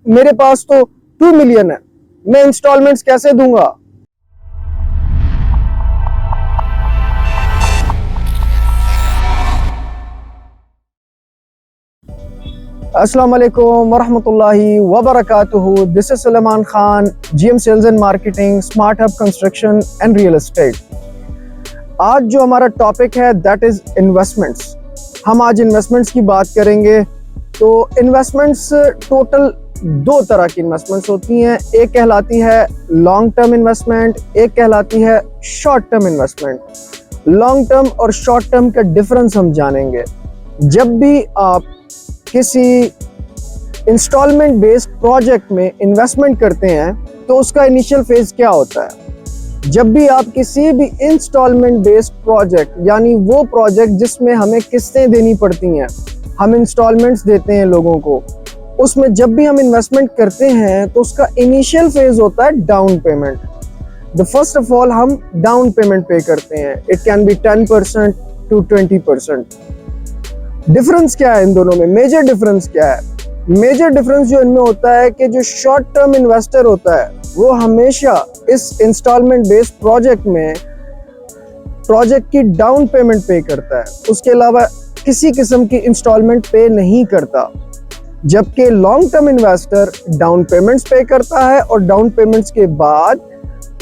मेरे पास तो 2 मिलियन है, मैं इंस्टॉलमेंट्स कैसे दूंगा। अस्सलाम वालेकुम वरहमतुल्लाहि वबरकातुहू। This is Suleman Khan, GM sales and marketing, smart hub construction and real estate. आज जो हमारा टॉपिक है दैट इज इन्वेस्टमेंट्स। हम आज इन्वेस्टमेंट्स की बात करेंगे। तो इन्वेस्टमेंट्स टोटल दो तरह की इन्वेस्टमेंट्स होती हैं। एक कहलाती है लॉन्ग टर्म इन्वेस्टमेंट, एक कहलाती है short term investment. Long term और शॉर्ट टर्म का डिफरेंस हम जानेंगे। जब भी आप किसी इंस्टॉलमेंट बेस्ड प्रोजेक्ट में इन्वेस्टमेंट करते हैं तो उसका इनिशियल फेज क्या होता है। जब भी आप किसी भी इंस्टॉलमेंट बेस्ड प्रोजेक्ट, यानी वो प्रोजेक्ट जिसमें हमें किस्तें देनी पड़ती हैं, हम इंस्टॉलमेंट्स देते हैं लोगों को, उसमें जब भी हम इन्वेस्टमेंट करते हैं तो उसका इनिशियल फेज होता है down payment. The first of all हम डाउन पेमेंट पे करते हैं। It can be 10% to 20%। Difference क्या है इन दोनों में? मेजर डिफरेंस क्या है? मेजर डिफरेंस जो इनमें होता है कि जो शॉर्ट टर्म इन्वेस्टर होता है वो हमेशा इस इंस्टॉलमेंट बेस्ड प्रोजेक्ट में प्रोजेक्ट की डाउन पेमेंट पे करता है, उसके अलावा किसी किस्म की इंस्टॉलमेंट पे नहीं करता। जबकि long term investor down payments पे करता है और डाउन पेमेंट्स के बाद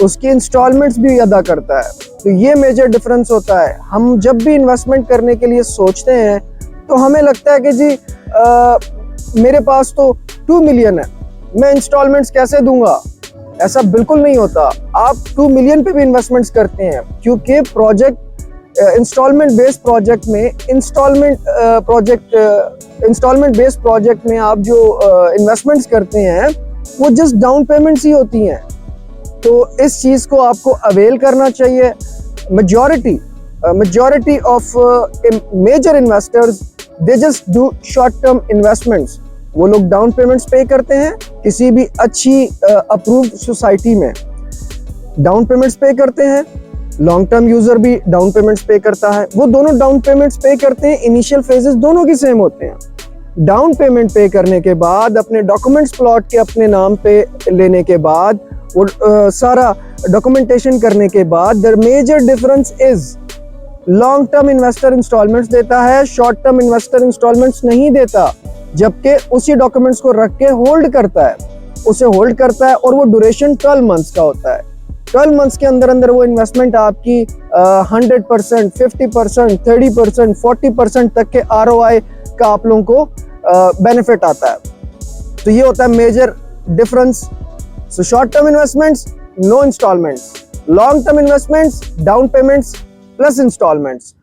उसकी इंस्टॉलमेंट्स भी अदा करता है। तो ये मेजर डिफरेंस होता है। हम जब भी इन्वेस्टमेंट करने के लिए सोचते हैं तो हमें लगता है कि जी मेरे पास तो 2 मिलियन है, मैं इंस्टॉलमेंट्स कैसे दूंगा। ऐसा बिल्कुल नहीं होता। आप 2 मिलियन पे भी इन्वेस्टमेंट्स करते हैं, क्योंकि प्रोजेक्ट इंस्टॉलमेंट बेस्ड प्रोजेक्ट में इंस्टॉलमेंट बेस्ड प्रोजेक्ट में आप जो इन्वेस्टमेंट्स करते हैं वो जस्ट डाउन पेमेंट्स ही होती हैं। तो इस चीज़ को आपको अवेल करना चाहिए। majority of major investors, they just do short term investments। वो लोग डाउन पेमेंट्स पे करते हैं किसी भी अच्छी अप्रूव्ड सोसाइटी में, डाउन पेमेंट्स पे करते हैं। लॉन्ग टर्म यूजर भी डाउन पेमेंट्स पे करता है। वो दोनों डाउन पेमेंट्स पे करते हैं। इनिशियल फेजेस दोनों की सेम होते हैं। डाउन पेमेंट पे करने के बाद अपने डॉक्यूमेंट्स प्लॉट के अपने नाम पे लेने के बाद वो सारा डॉक्यूमेंटेशन करने के बाद the major difference is long term investor installments देता है, शॉर्ट टर्म इन्वेस्टर इंस्टॉलमेंट्स नहीं देता। जबकि उसी डॉक्यूमेंट्स को रख के होल्ड करता है, उसे होल्ड करता है और वो ड्यूरेशन 12 मंथ्स का होता है। 12 मंथ्स के अंदर अंदर वो इन्वेस्टमेंट आपकी 100%, 50%, 30%, 40% तक के ROI का आप लोगों को बेनिफिट आता है। तो ये होता है major difference. So short term investments no installments, long term investments down payments plus installments.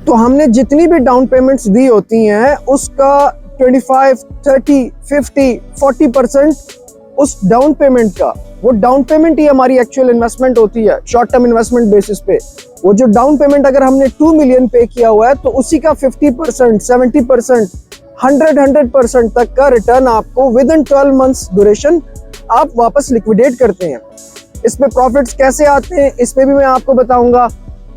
तो हमने जितनी भी डाउन पेमेंट्स दी होती हैं उसका 25, 30, 50, 40% उस डाउन पेमेंट का, वो डाउन पेमेंट ही हमारी एक्चुअल इन्वेस्टमेंट होती है शॉर्ट टर्म इन्वेस्टमेंट बेसिस पे। वो जो डाउन पेमेंट अगर हमने 2 मिलियन पे किया हुआ है तो उसी का 50%, 70%, 100% तक का रिटर्न आपको विद इन 12 मंथ्स ड्यूरेशन आप वापस लिक्विडेट करते हैं। इसमें प्रॉफिट्स कैसे आते हैं इस पे भी मैं आपको बताऊंगा।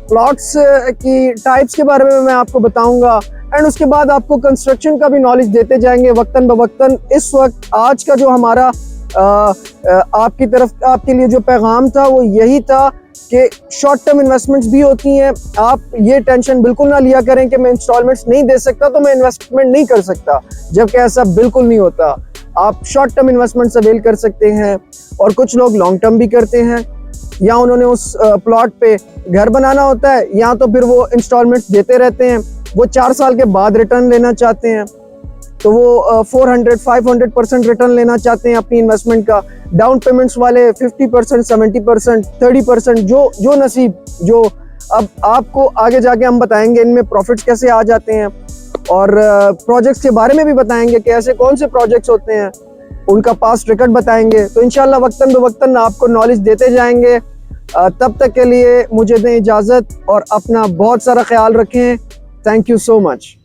प्लॉट्स की टाइप्स के बारे में मैं आपको बताऊंगा एंड उसके बाद आपको कंस्ट्रक्शन का भी नॉलेज देते जाएंगे वक्तन बवक्तन। इस वक्त आज का जो हमारा आपकी तरफ आपके लिए जो पैगाम था वो यही था कि शॉर्ट टर्म इन्वेस्टमेंट्स भी होती हैं। आप ये टेंशन बिल्कुल ना लिया करें कि मैं इंस्टॉलमेंट्स नहीं दे सकता तो मैं इन्वेस्टमेंट नहीं कर सकता, जबकि ऐसा बिल्कुल नहीं होता। आप शॉर्ट टर्म इन्वेस्टमेंट्स अवेल कर सकते हैं और कुछ लोग लॉन्ग टर्म भी करते हैं। या उन्होंने उस प्लॉट पे घर बनाना होता है या तो फिर वो इंस्टॉलमेंट्स देते रहते हैं। वो 4 साल के बाद रिटर्न लेना चाहते हैं तो वो 400, 500% रिटर्न लेना चाहते हैं अपनी इन्वेस्टमेंट का। डाउन पेमेंट्स वाले 50%, 70%, 30%, जो नसीब, जो अब आपको आगे जाके हम बताएंगे इनमें प्रॉफिट्स कैसे आ जाते हैं और प्रोजेक्ट्स के बारे में भी बताएंगे कि ऐसे कौन से प्रोजेक्ट्स होते हैं, उनका पास्ट रिकॉर्ड बताएंगे। तो इंशाल्लाह वक्तन बवक्तन आपको नॉलेज देते जाएंगे। तब तक के लिए मुझे दें इजाज़त और अपना बहुत सारा ख्याल रखें। Thank you so much.